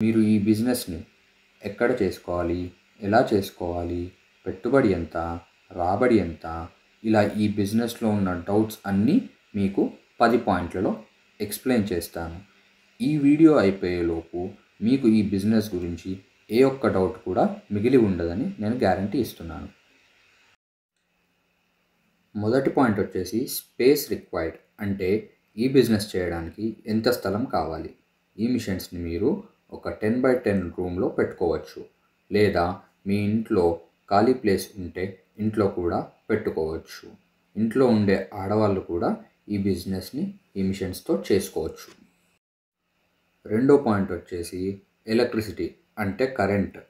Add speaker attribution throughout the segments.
Speaker 1: మీరు ఈ బిజినెస్‌ని ఎక్కడ చేసుకోవాలి? ఎలా చేసుకోవాలి? పెట్టుబడి ఎంత? రాబడి ఎంత? ఇలా ఈ బిజినెస్‌లో ఉన్న డౌట్స్ అన్నీ మీకు 10 పాయింట్లలో ఎక్స్‌ప్లెయిన్ చేస్తాను. ఈ వీడియో అయిపోయేలోపు మీకు ఈ బిజినెస్ గురించి ఏ ఒక్క డౌట్ కూడా మిగిలి ఉండదని నేను గ్యారంటీ ఇస్తున్నాను. మొదటి పాయింట్ వచ్చేసి స్పేస్ రిక్వైర్డ్. అంటే ఈ బిజినెస్ చేయడానికి ఎంత స్థలం కావాలి? ఈ మిషన్స్‌ని మీరు ఒక 10x10 రూమ్‌లో పెట్టుకోవచ్చు. లేదా మీ ఇంట్లో ఖాళీ ప్లేస్ ఉంటే ఇంట్లో కూడా పెట్టుకోవచ్చు. ఇంట్లో ఉండే ఆడవాళ్ళు కూడా ఈ బిజినెస్‌ని ఈ మిషన్స్‌తో చేసుకోవచ్చు. రెండో పాయింట్ వచ్చేసి ఎలక్ట్రిసిటీ అంటే కరెంట్.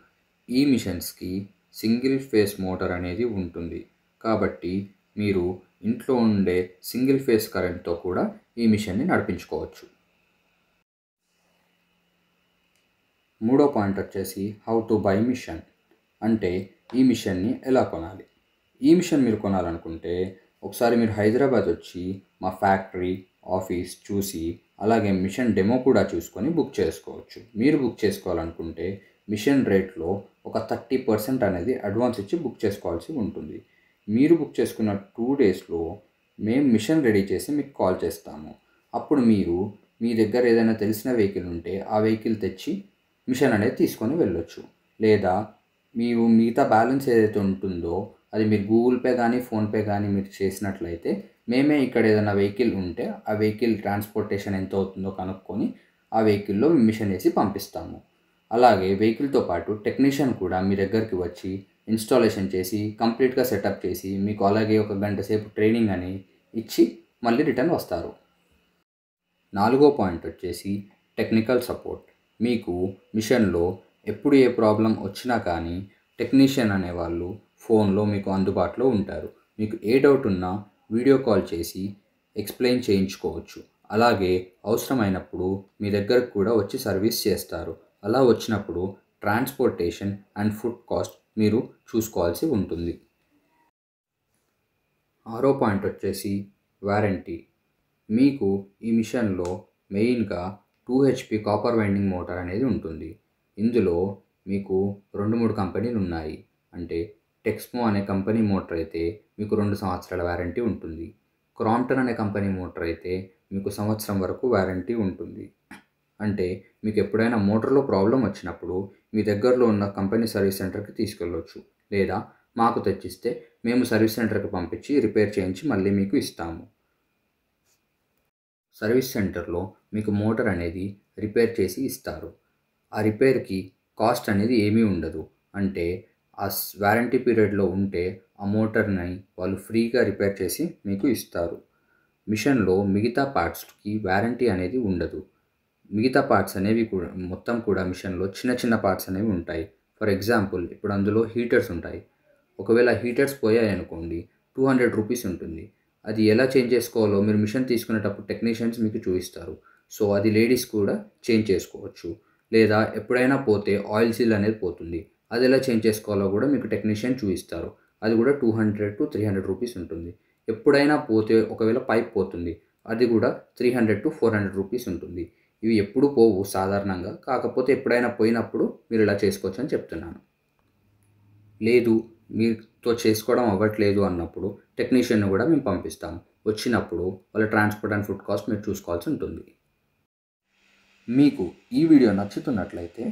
Speaker 1: ఈ మిషన్స్‌కి సింగిల్ ఫేస్ మోటార్ అనేది ఉంటుంది. కాబట్టి మీరు ఇంట్లో ఉండే సింగిల్ ఫేస్ కరెంట్‌తో కూడా ఈ మిషన్‌ని నడిపించుకోవచ్చు. మూడో పాయింట్ వచ్చేసి హౌ టు బై మిషన్. అంటే ఈ మిషన్‌ని ఎలా కొనాలి? ఈ మిషన్ మీరు కొనాలనుకుంటే ఒకసారి మీరు హైదరాబాద్ వచ్చి మా ఫ్యాక్టరీ, ఆఫీస్ చూసి అలాగే మిషన్ డెమో కూడా చూసుకొని బుక్ చేసుకోవచ్చు. మీరు బుక్ చేసుకోవాలనుకుంటే మిషన్ రేట్లో ఒక 30% అనేది అడ్వాన్స్ ఇచ్చి బుక్ చేసుకోవాల్సి ఉంటుంది. మీరు బుక్ చేసుకున్న 2 డేస్‌లో మేము మిషన్ రెడీ చేసి మీకు కాల్ చేస్తాము. అప్పుడు మీరు మీ దగ్గర ఏదైనా తెలిసిన వెహికల్ ఉంటే ఆ వెహికల్ తెచ్చి మిషన్ అనేది తీసుకొని వెళ్ళొచ్చు. లేదా మీరు మిగతా బ్యాలెన్స్ ఏదైతే ఉంటుందో అది మీరు గూగుల్ పే కానీ, ఫోన్‌పే కానీ మీరు చేసినట్లయితే మేమే ఇక్కడ ఏదైనా వెహికల్ ఉంటే ఆ వెహికల్ ట్రాన్స్‌పోర్టేషన్ ఎంత అవుతుందో కనుక్కొని ఆ వెహికల్‌లో మిషన్ వేసి పంపిస్తాము. అలాగే వెహికల్‌తో పాటు టెక్నీషియన్ కూడా మీ దగ్గరికి వచ్చి ఇన్‌స్టాలేషన్ చేసి కంప్లీట్‌గా సెటప్ చేసి మీకు అలాగే ఒక గంట సేపు ట్రైనింగ్ అని ఇచ్చి మళ్ళీ రిటర్న్ వస్తారు. నాలుగో పాయింట్ వచ్చేసి టెక్నికల్ సపోర్ట్. మీకు మిషన్‌లో ఎప్పుడు ఏ ప్రాబ్లం వచ్చినా కానీ టెక్నీషియన్ అనేవాళ్ళు ఫోన్‌లో మీకు అందుబాటులో ఉంటారు. మీకు ఏ డౌట్ ఉన్నా వీడియో కాల్ చేసి ఎక్స్‌ప్లెయిన్ చేయించుకోవచ్చు. అలాగే అవసరమైనప్పుడు మీ దగ్గరకు కూడా వచ్చి సర్వీస్ చేస్తారు. అలా వచ్చినప్పుడు ట్రాన్స్‌పోర్టేషన్ అండ్ ఫుడ్ కాస్ట్ మీరు చూసుకోవాల్సి ఉంటుంది. ఆరో పాయింట్ వచ్చేసి వారంటీ. మీకు ఈ మిషన్‌లో మెయిన్‌గా 2 హెచ్‌పీ కాపర్ వైండింగ్ మోటార్ అనేది ఉంటుంది. ఇందులో మీకు 2, 3 కంపెనీలు ఉన్నాయి. అంటే టెక్స్మో అనే కంపెనీ మోటార్ అయితే మీకు 2 సంవత్సరాల వారంటీ ఉంటుంది. క్రాంప్టన్ అనే కంపెనీ మోటార్ అయితే మీకు సంవత్సరం వరకు వారంటీ ఉంటుంది. అంటే మీకు ఎప్పుడైనా మోటార్‌లో ప్రాబ్లమ్ వచ్చినప్పుడు మీ దగ్గరలో ఉన్న కంపెనీ సర్వీస్ సెంటర్‌కి తీసుకెళ్ళొచ్చు. లేదా మాకు తెచ్చిస్తే మేము సర్వీస్ సెంటర్‌కి పంపించి రిపేర్ చేయించి మళ్ళీ మీకు ఇస్తాము. సర్వీస్ సెంటర్‌లో మీకు మోటార్ అనేది రిపేర్ చేసి ఇస్తారు. ఆ రిపేర్‌కి కాస్ట్ అనేది ఏమీ ఉండదు. అంటే వారంటీ పీరియడ్‌లో ఉంటే ఆ మోటార్‌ని వాళ్ళు ఫ్రీగా రిపేర్ చేసి మీకు ఇస్తారు. మిషన్‌లో మిగతా పార్ట్స్‌కి వారంటీ అనేది ఉండదు. మిగతా పార్ట్స్ అనేవి కూడా మొత్తం కూడా మిషన్‌లో చిన్న చిన్న పార్ట్స్ అనేవి ఉంటాయి. ఫర్ ఎగ్జాంపుల్ ఇప్పుడు అందులో హీటర్స్ ఉంటాయి. ఒకవేళ హీటర్స్ పోయాయనుకోండి రూ. 200 ఉంటుంది. అది ఎలా చేంజ్ చేసుకోవాలో మీరు మిషన్ తీసుకునేటప్పుడు టెక్నీషియన్స్ మీకు చూపిస్తారు. సో, అది లేడీస్ కూడా చేంజ్ చేసుకోవచ్చు. లేదా ఎప్పుడైనా పోతే ఆయిల్ సీల్ అనేది పోతుంది. అది ఎలా చేంజ్ చేసుకోవాలో కూడా మీకు టెక్నీషియన్ చూపిస్తారు. అది కూడా రూ. 200-300 ఉంటుంది. ఎప్పుడైనా పోతే ఒకవేళ పైప్ పోతుంది. అది కూడా రూ. 300-400 ఉంటుంది. ఇవి ఎప్పుడు పోవు సాధారణంగా. కాకపోతే ఎప్పుడైనా పోయినప్పుడు మీరు ఇలా చేసుకోవచ్చు అని చెప్తున్నాను. లేదు మీతో చేసుకోవడం అవ్వట్లేదు అన్నప్పుడు టెక్నీషియన్‌ని కూడా మేము పంపిస్తాము. వచ్చినప్పుడు వాళ్ళ ట్రాన్స్‌పోర్ట్ అండ్ ఫుడ్ కాస్ట్ మీరు చూసుకోవాల్సి ఉంటుంది. మీకు ఈ వీడియో నచ్చుతున్నట్లయితే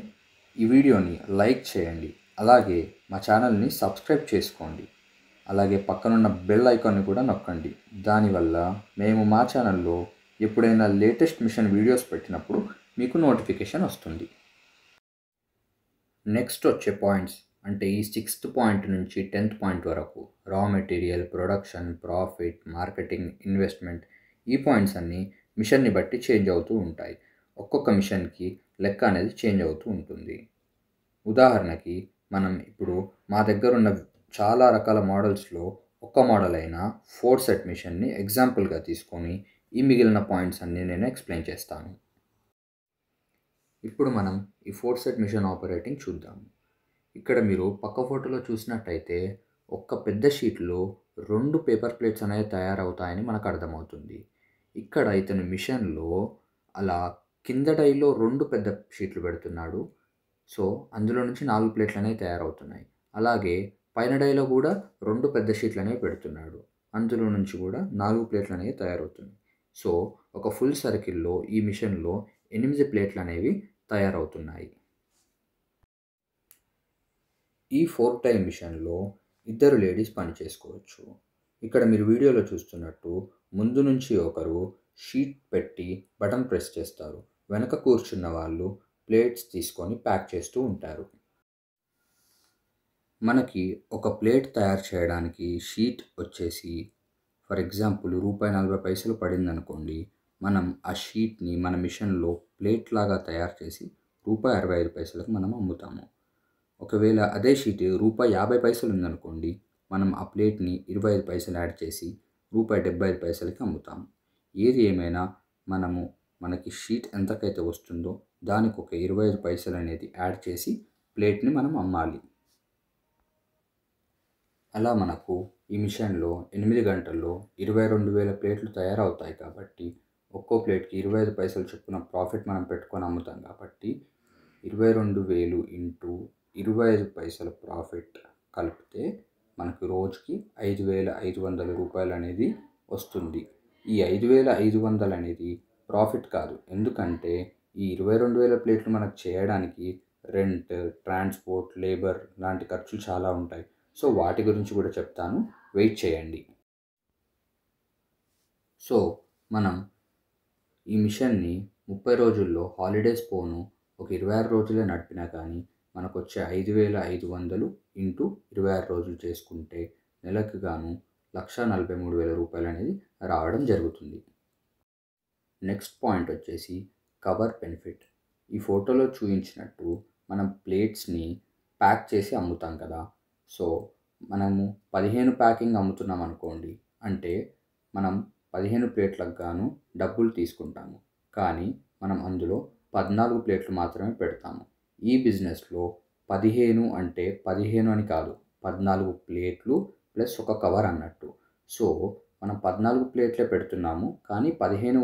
Speaker 1: ఈ వీడియోని లైక్ చేయండి. అలాగే మా ఛానల్‌ని సబ్స్క్రైబ్ చేసుకోండి. అలాగే పక్కనున్న బెల్ ఐకాన్‌ని కూడా నొక్కండి. దానివల్ల మేము మా ఛానల్‌లో ఎప్పుడైనా లేటెస్ట్ మిషన్ వీడియోస్ పెట్టినప్పుడు మీకు నోటిఫికేషన్ వస్తుంది. నెక్స్ట్ వచ్చే పాయింట్స్ అంటే ఈ 6th పాయింట్ నుంచి 10th పాయింట్ వరకు raw material, production, profit, marketing, investment ఈ పాయింట్స్ అన్నీ మిషన్‌ని బట్టి చేంజ్ అవుతూ ఉంటాయి. ఒక్కొక్క మిషన్‌కి లెక్క అనేది చేంజ్ అవుతూ ఉంటుంది. ఉదాహరణకి మనం ఇప్పుడు మా దగ్గర ఉన్న చాలా రకాల మోడల్స్‌లో ఒక్క మోడల్ అయిన 4 సెట్ మిషన్‌ని ఎగ్జాంపుల్‌గా తీసుకొని ఈ మిగిలిన పాయింట్స్ అన్నీ నేను ఎక్స్‌ప్లెయిన్ చేస్తాను. ఇప్పుడు మనం ఈ 4 సెట్ మిషన్ ఆపరేటింగ్ చూద్దాం. ఇక్కడ మీరు పక్క ఫోటోలో చూసినట్టయితే ఒక్క పెద్ద షీట్‌లో 2 పేపర్ ప్లేట్స్ అనేవి తయారవుతాయని మనకు అర్థమవుతుంది. ఇక్కడ ఇతని మిషన్‌లో అలా కింద డైలో 2 పెద్ద షీట్లు పెడుతున్నాడు. సో, అందులో నుంచి 4 ప్లేట్లనేవి తయారవుతున్నాయి. అలాగే పైన డైలో కూడా 2 పెద్ద షీట్లనేవి పెడుతున్నాడు. అందులో నుంచి కూడా 4 ప్లేట్లనేవి తయారవుతున్నాయి. సో, ఒక ఫుల్ సర్కిల్‌లో ఈ మిషన్‌లో 8 ప్లేట్లనేవి తయారవుతున్నాయి. ఈ 4 టై మిషన్‌లో ఇద్దరు లేడీస్ పని చేసుకోవచ్చు. ఇక్కడ మీరు వీడియోలో చూస్తున్నట్టు ముందు నుంచి ఒకరు షీట్ పెట్టి బటన్ ప్రెస్ చేస్తారు. వెనక కూర్చున్న వాళ్ళు ప్లేట్స్ తీసుకొని ప్యాక్ చేస్తూ ఉంటారు. మనకి ఒక ప్లేట్ తయారు చేయడానికి షీట్ వచ్చేసి ఫర్ ఎగ్జాంపుల్ రూపాయి 40 పడిందనుకోండి. మనం ఆ షీట్‌ని మన మిషన్‌లో ప్లేట్ లాగా తయారు చేసి రూపాయి 65కి మనం అమ్ముతాము. ఒకవేళ అదే షీట్ రూపాయి 50 ఉందనుకోండి. మనం ఆ ప్లేట్‌ని 25 యాడ్ చేసి రూపాయి 75కి అమ్ముతాము. ఏది ఏమైనా మనకి షీట్ ఎంతకైతే వస్తుందో దానికి ఒక 25 అనేది యాడ్ చేసి ప్లేట్‌ని మనం అమ్మాలి. అలా మనకు ఈ మిషన్‌లో 8 గంటల్లో 22,000 ప్లేట్లు తయారవుతాయి కాబట్టి ఒక్కో ప్లేట్‌కి 25 చొప్పున ప్రాఫిట్ మనం పెట్టుకొని అమ్ముతాం కాబట్టి 22,000 ఇంటూ 25 ప్రాఫిట్ కలిపితే మనకు రోజుకి 5,500 అనేది వస్తుంది. ఈ 5,500 అనేది ప్రాఫిట్ కాదు. ఎందుకంటే ఈ 22,000 ప్లేట్లు మనకు చేయడానికి రెంట్, ట్రాన్స్‌పోర్ట్, లేబర్ లాంటి ఖర్చులు చాలా ఉంటాయి. సో, వాటి గురించి కూడా చెప్తాను. వెయిట్ చేయండి. సో, మనం ఈ మిషన్‌ని 30 రోజుల్లో హాలిడేస్ పోను ఒక 26 రోజులే నడిపినా కానీ మనకొచ్చే 5,500 ఇంటూ 26 రోజులు చేసుకుంటే నెలకు గాను 1,43,000 అనేది రావడం జరుగుతుంది. నెక్స్ట్ పాయింట్ వచ్చేసి కవర్ బెనిఫిట్. ఈ ఫోటోలో చూపించినట్టు మనం ప్లేట్స్‌ని ప్యాక్ చేసి అమ్ముతాం కదా! సో, మనము 15 ప్యాకింగ్ అమ్ముతున్నాం అనుకోండి. అంటే మనం 15 ప్లేట్లకు గాను డబ్బులు తీసుకుంటాము. కానీ మనం అందులో 14 ప్లేట్లు మాత్రమే పెడతాము. ఈ బిజినెస్‌లో 15 అంటే 15 అని కాదు. 14 ప్లేట్లు ప్లస్ ఒక కవర్ అన్నట్టు. సో, మనం 14 ప్లేట్లే పెడుతున్నాము. కానీ 15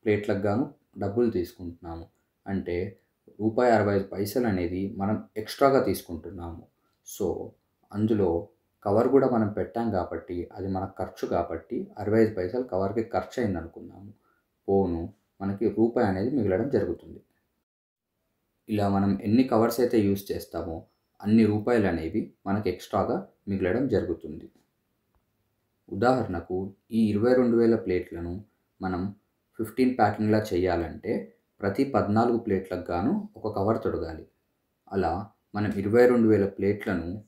Speaker 1: ప్లేట్లకు గాను డబ్బులు తీసుకుంటున్నాము. అంటే రూపాయి 65 అనేది మనం ఎక్స్ట్రాగా తీసుకుంటున్నాము. సో, అందులో కవర్ కూడా మనం పెట్టాం కాబట్టి అది మన ఖర్చు కాబట్టి 65 కవర్‌కి ఖర్చు అయిందనుకుందాము. పోను మనకి రూపాయి అనేది మిగలడం జరుగుతుంది. ఇలా మనం ఎన్ని కవర్స్ అయితే యూజ్ చేస్తామో అన్ని రూపాయలు అనేవి మనకి ఎక్స్ట్రాగా మిగలడం జరుగుతుంది. ఉదాహరణకు ఈ 22,000 ప్లేట్లను మనం 15 ప్యాకింగ్‌లా చేయాలంటే ప్రతి 14 ప్లేట్లకు గాను ఒక కవర్ తొడగాలి. అలా మనం 22,000 ప్లేట్లను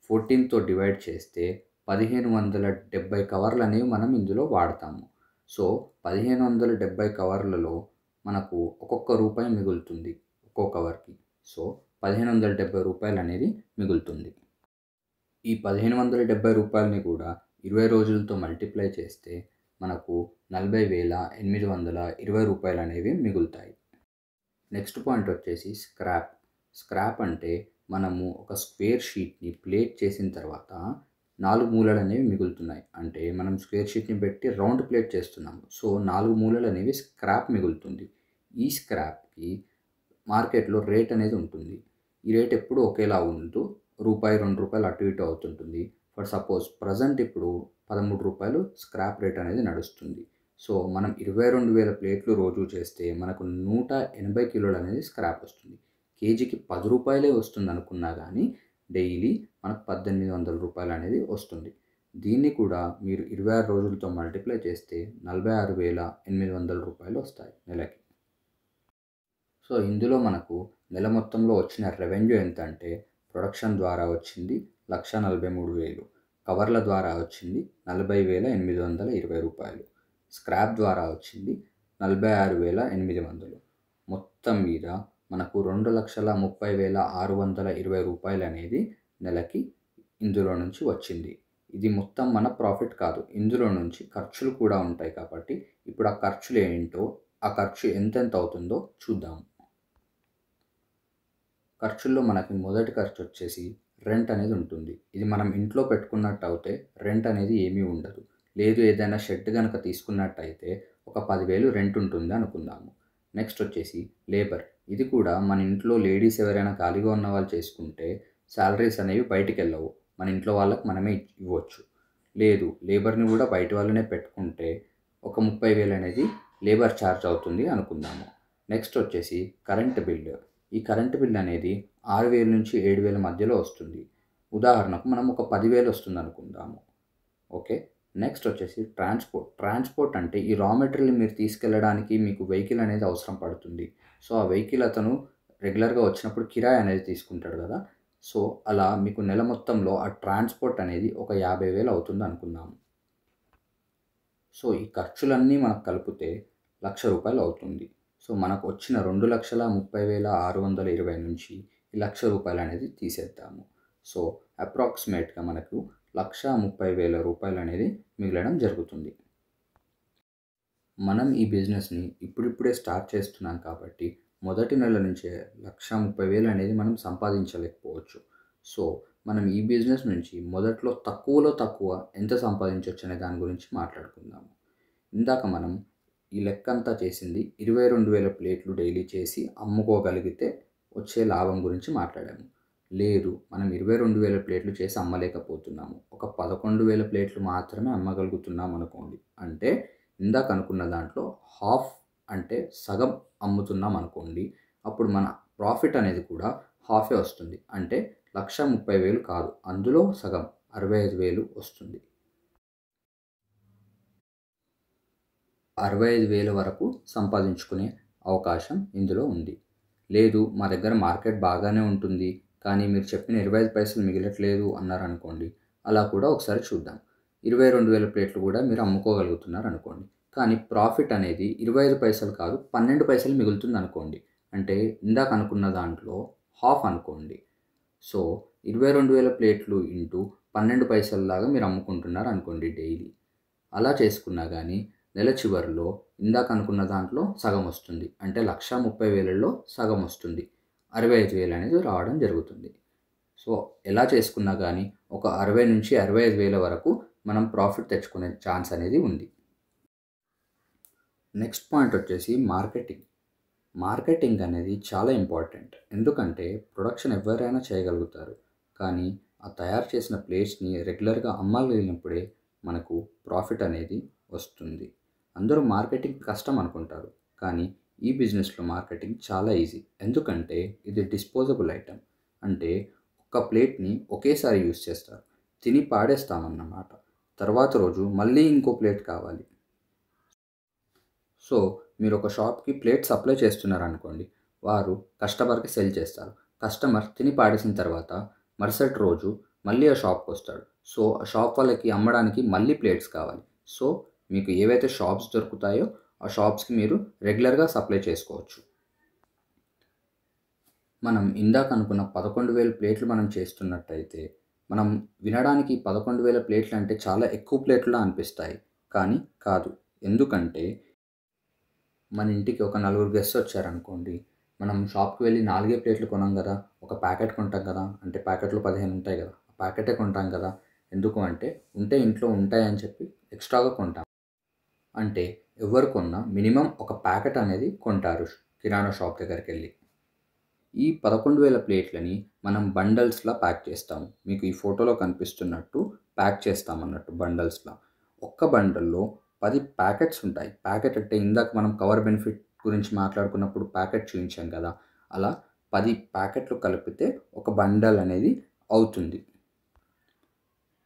Speaker 1: 14తో డివైడ్ చేస్తే 1,570 కవర్లు అనేవి మనం ఇందులో వాడతాము. సో, 1,570 కవర్లలో మనకు ఒక్కొక్క రూపాయి మిగులుతుంది ఒక్కో కవర్‌కి. సో, రూ. 1,570 అనేది మిగులుతుంది. ఈ రూ. 1,570 కూడా 20 రోజులతో మల్టిప్లై చేస్తే మనకు రూ. 40,820 అనేవి మిగులుతాయి. నెక్స్ట్ పాయింట్ వచ్చేసి స్క్రాప్. స్క్రాప్ అంటే మనము ఒక స్క్వేర్ షీట్‌ని ప్లేట్ చేసిన తర్వాత 4 మూలలు అనేవి మిగులుతున్నాయి. అంటే మనం స్క్వేర్ షీట్‌ని పెట్టి రౌండ్ ప్లేట్ చేస్తున్నాము. సో, 4 మూలలు అనేవి స్క్రాప్ మిగులుతుంది. ఈ స్క్రాప్‌కి మార్కెట్‌లో రేట్ అనేది ఉంటుంది. ఈ రేట్ ఎప్పుడూ ఒకేలా ఉండదు. రూపాయి, రూ. 2 అటు ఇటు అవుతుంటుంది. ఫర్ సపోజ్ ప్రెజెంట్ ఇప్పుడు రూ. 13 స్క్రాప్ రేట్ అనేది నడుస్తుంది. సో, మనం 22,000 ప్లేట్లు రోజు చేస్తే మనకు 180 కిలోలు అనేది స్క్రాప్ వస్తుంది. కేజీకి రూ. 10 వస్తుందనుకున్నా కానీ డైలీ మనకు రూ. 1,800 అనేది వస్తుంది. దీన్ని కూడా మీరు 26 రోజులతో మల్టిప్లై చేస్తే రూ. 46,800 వస్తాయి నెలకి. సో, ఇందులో మనకు నెల మొత్తంలో వచ్చిన రెవెన్యూ ఎంతంటే ప్రొడక్షన్ ద్వారా వచ్చింది 1,43,000, కవర్ల ద్వారా వచ్చింది రూ. 40,820, స్క్రాప్ ద్వారా వచ్చింది 46,800. మొత్తం మీద మనకు రూ. 2,30,620 అనేది నెలకి ఇందులో నుంచి వచ్చింది. ఇది మొత్తం మన ప్రాఫిట్ కాదు. ఇందులో నుంచి ఖర్చులు కూడా ఉంటాయి కాబట్టి ఇప్పుడు ఆ ఖర్చులు ఏంటో, ఆ ఖర్చు ఎంతెంత అవుతుందో చూద్దాం. ఖర్చుల్లో మనకి మొదటి ఖర్చు వచ్చేసి రెంట్ అనేది ఉంటుంది. ఇది మనం ఇంట్లో పెట్టుకున్నట్టు అయితే రెంట్ అనేది ఏమీ ఉండదు. లేదు ఏదైనా షెడ్ కనుక తీసుకున్నట్టయితే ఒక 10,000 రెంట్ ఉంటుంది అనుకుందాము. నెక్స్ట్ వచ్చేసి లేబర్. ఇది కూడా మన ఇంట్లో లేడీస్ ఎవరైనా ఖాళీగా ఉన్న వాళ్ళు చేసుకుంటే శాలరీస్ అనేవి బయటికి వెళ్ళవు, మన ఇంట్లో వాళ్ళకి మనమే ఇవ్వచ్చు. లేదు లేబర్ని కూడా బయట వాళ్ళనే పెట్టుకుంటే ఒక 30,000 అనేది లేబర్ ఛార్జ్ అవుతుంది అనుకుందాము. నెక్స్ట్ వచ్చేసి కరెంట్ బిల్లు. ఈ కరెంట్ బిల్ అనేది 6,000 నుంచి 7,000 మధ్యలో వస్తుంది. ఉదాహరణకు మనం ఒక 10,000 వస్తుంది అనుకుందాము. ఓకే. నెక్స్ట్ వచ్చేసి ట్రాన్స్పోర్ట్ అంటే ఈ రా మెటీరియల్ మీరు తీసుకెళ్ళడానికి మీకు వెహికల్ అనేది అవసరం పడుతుంది. సో ఆ వెహికల్ అతను రెగ్యులర్గా వచ్చినప్పుడు కిరాయి అనేది తీసుకుంటాడు కదా. సో అలా మీకు నెల మొత్తంలో ఆ ట్రాన్స్పోర్ట్ అనేది ఒక 50,000 అవుతుంది అనుకుందాము. సో ఈ ఖర్చులన్నీ మనకు కలిపితే ₹1,00,000 అవుతుంది. సో మనకు వచ్చిన 2,30,620 నుంచి ఈ ₹1,00,000 అనేది తీసేద్దాము. సో అప్రాక్సిమేట్గా మనకు ₹1,30,000 అనేది మిగలడం జరుగుతుంది. మనం ఈ బిజినెస్ని ఇప్పుడిప్పుడే స్టార్ట్ చేస్తున్నాం కాబట్టి మొదటి నెల నుంచే 1,30,000 అనేది మనం సంపాదించలేకపోవచ్చు. సో మనం ఈ బిజినెస్ నుంచి మొదట్లో తక్కువలో తక్కువ ఎంత సంపాదించవచ్చు అనే దాని గురించి మాట్లాడుకుందాము. ఇందాక మనం ఈ లెక్కంతా చేసింది 22,000 ప్లేట్లు డైలీ చేసి అమ్ముకోగలిగితే వచ్చే లాభం గురించి మాట్లాడాము. లేదు మనం 22,000 ప్లేట్లు చేసి అమ్మలేకపోతున్నాము, ఒక 11,000 ప్లేట్లు మాత్రమే అమ్మగలుగుతున్నాం అనుకోండి. అంటే ఇందాక అనుకున్న దాంట్లో హాఫ్ అంటే సగం అమ్ముతున్నాం అనుకోండి. అప్పుడు మన ప్రాఫిట్ అనేది కూడా హాఫే వస్తుంది. అంటే 1,30,000 కాదు, అందులో సగం 65,000 వస్తుంది. 65,000 వరకు సంపాదించుకునే అవకాశం ఇందులో ఉంది. లేదు మా దగ్గర మార్కెట్ బాగానే ఉంటుంది కానీ మీరు చెప్పిన 25 పైసలు మిగలట్లేదు అన్నారనుకోండి. అలా కూడా ఒకసారి చూద్దాం. 22,000 ప్లేట్లు కూడా మీరు అమ్ముకోగలుగుతున్నారు అనుకోండి. కానీ ప్రాఫిట్ అనేది 25 పైసలు కాదు 12 పైసలు మిగులుతుంది అనుకోండి. అంటే ఇందాక అనుకున్న దాంట్లో హాఫ్ అనుకోండి. సో 22,000 ప్లేట్లు ఇంటూ 12 పైసలలాగా మీరు అమ్ముకుంటున్నారు అనుకోండి డైలీ. అలా చేసుకున్నా కానీ నెల చివరిలో ఇందాక అనుకున్న దాంట్లో సగం వస్తుంది. అంటే 1,30,000లో సగం వస్తుంది, 65,000 అనేది రావడం జరుగుతుంది. సో ఎలా చేసుకున్నా కానీ ఒక 60 నుంచి 65,000 వరకు మనం ప్రాఫిట్ తెచ్చుకునే ఛాన్స్ అనేది ఉంది. నెక్స్ట్ పాయింట్ వచ్చేసి మార్కెటింగ్. మార్కెటింగ్ అనేది చాలా ఇంపార్టెంట్. ఎందుకంటే ప్రొడక్షన్ ఎవరైనా చేయగలుగుతారు కానీ ఆ తయారు చేసిన ప్లేట్స్ని రెగ్యులర్గా అమ్మగలిగినప్పుడే మనకు ప్రాఫిట్ అనేది వస్తుంది. అందరూ మార్కెటింగ్ కష్టం అనుకుంటారు కానీ ఈ బిజినెస్లో మార్కెటింగ్ చాలా ఈజీ. ఎందుకంటే ఇది డిస్పోజబుల్ ఐటెం. అంటే ఒక ప్లేట్ని ఒకేసారి యూస్ చేస్తారు, తిని పాడేస్తామన్నమాట. తర్వాత రోజు మళ్ళీ ఇంకో ప్లేట్ కావాలి. సో మీరు ఒక షాప్కి ప్లేట్ సప్లై చేస్తున్నారనుకోండి, వారు కస్టమర్కి సెల్ చేస్తారు. కస్టమర్ తిని పాడేసిన తర్వాత మరుసటి రోజు మళ్ళీ ఆ షాప్కి వస్తాడు. సో ఆ షాప్ వాళ్ళకి అమ్మడానికి మళ్ళీ ప్లేట్స్ కావాలి. సో మీకు ఏవైతే షాప్స్ దొరుకుతాయో ఆ షాప్స్కి మీరు రెగ్యులర్గా సప్లై చేసుకోవచ్చు. మనం ఇందాక అనుకున్న 11,000 ప్లేట్లు మనం చేస్తున్నట్టయితే మనం వినడానికి 11,000 ప్లేట్లు అంటే చాలా ఎక్కువ ప్లేట్లా అనిపిస్తాయి కానీ కాదు. ఎందుకంటే మన ఇంటికి ఒక 4 గెస్ట్స్ వచ్చారనుకోండి, మనం షాప్కి వెళ్ళి 4 ప్లేట్లు కొనం కదా, ఒక ప్యాకెట్ కొంటాం కదా. అంటే ప్యాకెట్లో 15 ఉంటాయి కదా, ఆ ప్యాకెటే కొంటాం కదా. ఎందుకు అంటే ఉంటే ఇంట్లో ఉంటాయని చెప్పి ఎక్స్ట్రాగా కొంటాం. అంటే ఎవరు కొన్నా మినిమం ఒక ప్యాకెట్ అనేది కొంటారు కిరాణా షాప్ దగ్గరికి వెళ్ళి. ఈ 11,000 ప్లేట్లని మనం బండల్స్లా ప్యాక్ చేస్తాము. మీకు ఈ ఫోటోలో కనిపిస్తున్నట్టు ప్యాక్ చేస్తామన్నట్టు బండల్స్లా. ఒక్క బండల్లో 10 ప్యాకెట్స్ ఉంటాయి. ప్యాకెట్ అంటే ఇందాక మనం కవర్ బెనిఫిట్ గురించి మాట్లాడుకున్నప్పుడు ప్యాకెట్ చూపించాం కదా, అలా 10 ప్యాకెట్లు కలిపితే ఒక బండల్ అనేది అవుతుంది.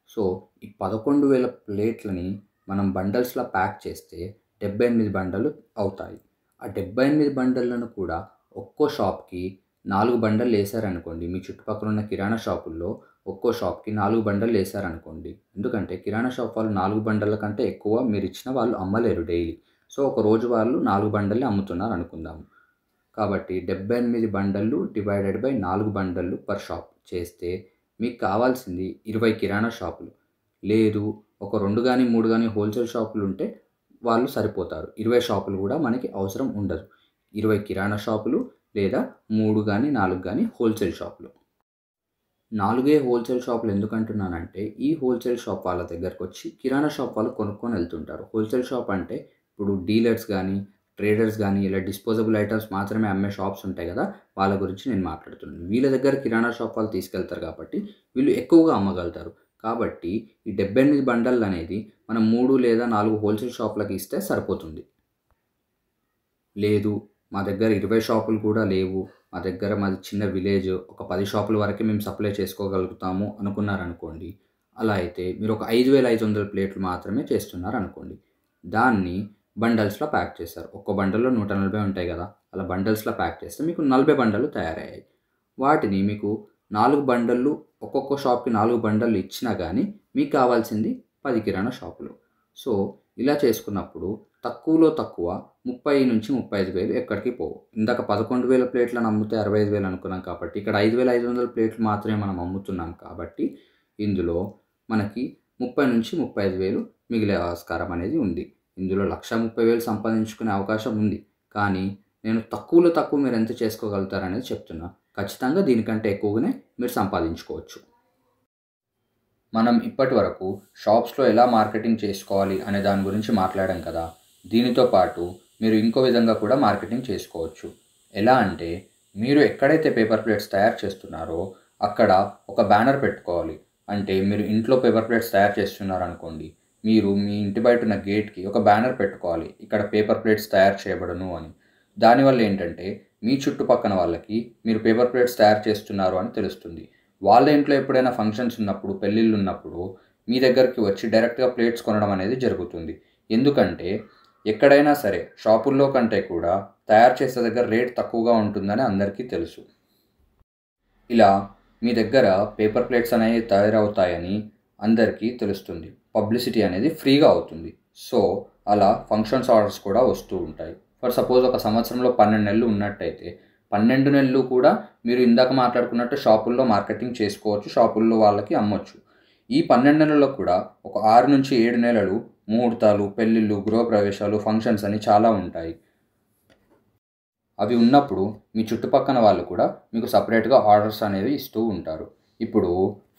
Speaker 1: సో ఈ 11,000 ప్లేట్లని మనం బండల్స్లా ప్యాక్ చేస్తే 78 బండలు అవుతాయి. ఆ 78 బండలను కూడా ఒక్కో షాప్కి 4 బండలు వేసారనుకోండి. మీ చుట్టుపక్కల ఉన్న కిరాణా షాపుల్లో ఒక్కో షాప్కి 4 బండలు వేసారనుకోండి. ఎందుకంటే కిరాణా షాప్ వాళ్ళు 4 బండల కంటే ఎక్కువ మీరు ఇచ్చిన వాళ్ళు అమ్మలేరు డైలీ. సో ఒక రోజు వాళ్ళు 4 బండలే అమ్ముతున్నారు అనుకుందాము. కాబట్టి 78 బండలు డివైడెడ్ బై 4 బండలు పర్ షాప్ చేస్తే మీకు కావాల్సింది 20 కిరాణా షాపులు. లేదు ఒక 2 కానీ 3 కానీ హోల్సేల్ షాపులు ఉంటే వాళ్ళు సరిపోతారు. 20 షాపులు కూడా మనకి అవసరం ఉండదు. 20 కిరాణా షాపులు లేదా 3 కానీ 4 కానీ హోల్సేల్ షాపులు. 4 హోల్సేల్ షాపులు ఎందుకంటున్నానంటే ఈ హోల్సేల్ షాప్ వాళ్ళ దగ్గరకు వచ్చి కిరాణా షాప్ వాళ్ళు కొనుక్కొని వెళ్తుంటారు. హోల్సేల్ షాప్ అంటే ఇప్పుడు డీలర్స్ కానీ ట్రేడర్స్ కానీ ఇలా డిస్పోజబుల్ ఐటమ్స్ మాత్రమే అమ్మే షాప్స్ ఉంటాయి కదా, వాళ్ళ గురించి నేను మాట్లాడుతున్నాను. వీళ్ళ దగ్గర కిరాణా షాప్ వాళ్ళు తీసుకెళ్తారు కాబట్టి వీళ్ళు ఎక్కువగా అమ్మగలుగుతారు. కాబట్టి ఈ 78 బండల్ అనేది మనం 3 లేదా 4 హోల్సేల్ షాపులకు ఇస్తే సరిపోతుంది. లేదు మా దగ్గర 20 షాపులు కూడా లేవు, మా దగ్గర మాది చిన్న విలేజ్, ఒక 10 షాపుల వరకే మేము సప్లై చేసుకోగలుగుతాము అనుకున్నారనుకోండి. అలా అయితే మీరు ఒక 5500 ప్లేట్లు మాత్రమే చేస్తున్నారు అనుకోండి. దాన్ని బండల్స్లో ప్యాక్ చేస్తారు. ఒక్కో బండల్లో 140 ఉంటాయి కదా, అలా బండల్స్లో ప్యాక్ చేస్తే మీకు 40 బండలు తయారయ్యాయి. వాటిని మీకు 4 బండళ్ళు, ఒక్కొక్క షాప్కి 4 బండళ్ళు ఇచ్చినా కానీ మీకు కావాల్సింది 10 కిరాణా షాపులు. సో ఇలా చేసుకున్నప్పుడు తక్కువలో తక్కువ 30 నుంచి 35,000 ఎక్కడికి పోవు. ఇందాక 11,000 ప్లేట్లను అమ్మితే 65,000 అనుకున్నాం కాబట్టి ఇక్కడ 5,500 ప్లేట్లు మాత్రమే మనం అమ్ముతున్నాం కాబట్టి ఇందులో మనకి 30 నుంచి 35,000 మిగిలే ఆస్కారం అనేది ఉంది. ఇందులో 1,30,000 సంపాదించుకునే అవకాశం ఉంది. కానీ నేను తక్కువలో తక్కువ మీరు ఎంత చేసుకోగలుగుతారనేది చెప్తున్నా. ఖచ్చితంగా దీనికంటే ఎక్కువగానే మీరు సంపాదించుకోవచ్చు. మనం ఇప్పటి వరకు షాప్స్లో ఎలా మార్కెటింగ్ చేసుకోవాలి అనే దాని గురించి మాట్లాడాం కదా. దీనితో పాటు మీరు ఇంకో విధంగా కూడా మార్కెటింగ్ చేసుకోవచ్చు. ఎలా అంటే మీరు ఎక్కడైతే పేపర్ ప్లేట్స్ తయారు చేస్తున్నారో అక్కడ ఒక బ్యానర్ పెట్టుకోవాలి. అంటే మీరు ఇంట్లో పేపర్ ప్లేట్స్ తయారు చేస్తున్నారనుకోండి, మీరు మీ ఇంటి బయట ఉన్న గేట్కి ఒక బ్యానర్ పెట్టుకోవాలి, ఇక్కడ పేపర్ ప్లేట్స్ తయారు చేయబడను అని. దానివల్ల ఏంటంటే మీ చుట్టుపక్కన వాళ్ళకి మీరు పేపర్ ప్లేట్స్ తయారు చేస్తున్నారు అని తెలుస్తుంది. వాళ్ళ ఇంట్లో ఎప్పుడైనా ఫంక్షన్స్ ఉన్నప్పుడు, పెళ్ళిళ్ళు ఉన్నప్పుడు మీ దగ్గరికి వచ్చి డైరెక్ట్గా ప్లేట్స్ కొనడం అనేది జరుగుతుంది. ఎందుకంటే ఎక్కడైనా సరే షాపుల్లో కంటే కూడా తయారు చేసే దగ్గర రేట్ తక్కువగా ఉంటుందని అందరికీ తెలుసు. ఇలా మీ దగ్గర పేపర్ ప్లేట్స్ అనేవి తయారవుతాయని అందరికీ తెలుస్తుంది. పబ్లిసిటీ అనేది ఫ్రీగా అవుతుంది. సో అలా ఫంక్షన్స్ ఆర్డర్స్ కూడా వస్తూ ఉంటాయి. ఫర్ సపోజ్ ఒక సంవత్సరంలో 12 నెలలు ఉన్నట్టయితే 12 నెలలు కూడా మీరు ఇందాక మాట్లాడుకున్నట్టు షాపుల్లో మార్కెటింగ్ చేసుకోవచ్చు, షాపుల్లో వాళ్ళకి అమ్మొచ్చు. ఈ 12 నెలల్లో కూడా ఒక 6 నుంచి 7 నెలలు ముహూర్తాలు, పెళ్ళిళ్ళు, గృహప్రవేశాలు, ఫంక్షన్స్ అని చాలా ఉంటాయి. అవి ఉన్నప్పుడు మీ చుట్టుపక్కల వాళ్ళు కూడా మీకు సపరేట్గా ఆర్డర్స్ అనేవి ఇస్తూ ఉంటారు. ఇప్పుడు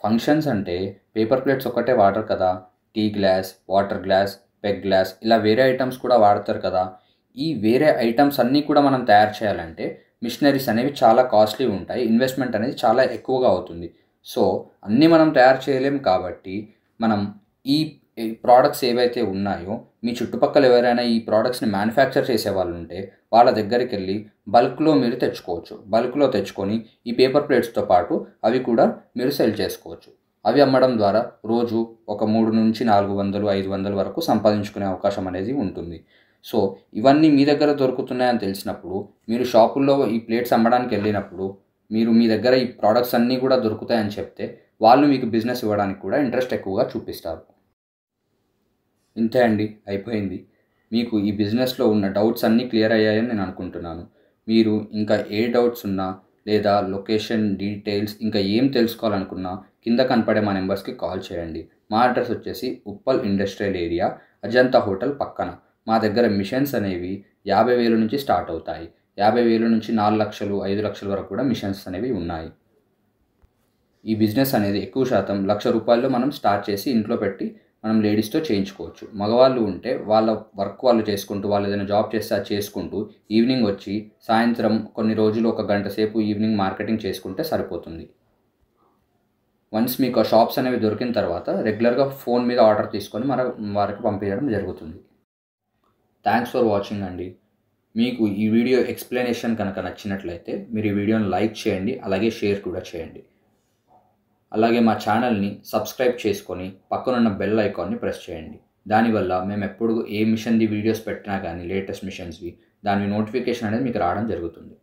Speaker 1: ఫంక్షన్స్ అంటే పేపర్ ప్లేట్స్ ఒక్కటే వాడరు కదా, tea glass, water glass, peg glass ఇలా వేరే ఐటమ్స్ కూడా వాడతారు కదా. ఈ వేరే ఐటమ్స్ అన్నీ కూడా మనం తయారు చేయాలంటే మిషనరీస్ అనేవి చాలా కాస్ట్లీ ఉంటాయి, ఇన్వెస్ట్మెంట్ అనేది చాలా ఎక్కువగా అవుతుంది. సో అన్నీ మనం తయారు చేయలేం కాబట్టి మనం ఈ ప్రోడక్ట్స్ ఏవైతే ఉన్నాయో మీ చుట్టుపక్కల ఎవరైనా ఈ ప్రోడక్ట్స్ని మ్యానుఫ్యాక్చర్ చేసే వాళ్ళు ఉంటే వాళ్ళ దగ్గరికి వెళ్ళి బల్క్లో మీరు తెచ్చుకోవచ్చు. బల్క్లో తెచ్చుకొని ఈ పేపర్ ప్లేట్స్తో పాటు అవి కూడా మీరు సెల్ చేసుకోవచ్చు. అవి అమ్మడం ద్వారా రోజు ఒక 3 నుంచి 400, 500 వరకు సంపాదించుకునే అవకాశం అనేది ఉంటుంది. సో ఇవన్నీ మీ దగ్గర దొరుకుతున్నాయని తెలిసినప్పుడు మీరు షాపుల్లో ఈ ప్లేట్స్ అమ్మడానికి వెళ్ళినప్పుడు మీరు మీ దగ్గర ఈ ప్రోడక్ట్స్ అన్నీ కూడా దొరుకుతాయని చెప్తే వాళ్ళు మీకు బిజినెస్ ఇవ్వడానికి కూడా ఇంట్రెస్ట్ ఎక్కువగా చూపిస్తారు. ఇంతే అండి, అయిపోయింది. మీకు ఈ బిజినెస్లో ఉన్న డౌట్స్ అన్నీ క్లియర్ అయ్యాయని నేను అనుకుంటున్నాను. మీరు ఇంకా ఏ డౌట్స్ ఉన్నా లేదా లొకేషన్ డీటెయిల్స్ ఇంకా ఏం తెలుసుకోవాలనుకున్నా కింద కనపడే మా నెంబర్స్కి కాల్ చేయండి. మా అడ్రస్ వచ్చేసి Uppal industrial area, Ajanta hotel పక్కన. మా దగ్గర మిషన్స్ అనేవి 50,000 నుంచి స్టార్ట్ అవుతాయి. 50,000 నుంచి 4 లక్షలు, 5 లక్షల వరకు కూడా మిషన్స్ అనేవి ఉన్నాయి. ఈ బిజినెస్ అనేది ఎక్కువ శాతం ₹1,00,000 మనం స్టార్ట్ చేసి ఇంట్లో పెట్టి మనం లేడీస్తో చేయించుకోవచ్చు. మగవాళ్ళు ఉంటే వాళ్ళ వర్క్ వాళ్ళు చేసుకుంటూ, వాళ్ళు ఏదైనా జాబ్ చేస్తే అది చేసుకుంటూ ఈవినింగ్ వచ్చి సాయంత్రం కొన్ని రోజులు 1 గంట సేపు ఈవినింగ్ మార్కెటింగ్ చేసుకుంటే సరిపోతుంది. వన్స్ మీకు ఆ షాప్స్ అనేవి దొరికిన తర్వాత రెగ్యులర్గా ఫోన్ మీద ఆర్డర్ తీసుకొని మన వారికి పంపించడం జరుగుతుంది. థ్యాంక్స్ ఫర్ వాచింగ్ అండి. మీకు ఈ వీడియో ఎక్స్ప్లెనేషన్ కనుక నచ్చినట్లయితే మీరు ఈ వీడియోని లైక్ చేయండి, అలాగే షేర్ కూడా చేయండి. అలాగే మా ఛానల్ని సబ్స్క్రైబ్ చేసుకొని పక్కనున్న బెల్ ఐకాన్ని ప్రెస్ చేయండి. దానివల్ల మేము ఎప్పుడు ఏ మిషన్ది వీడియోస్ పెట్టినా కానీ లేటెస్ట్ మిషన్స్వి దాని నోటిఫికేషన్ అనేది మీకు రావడం జరుగుతుంది.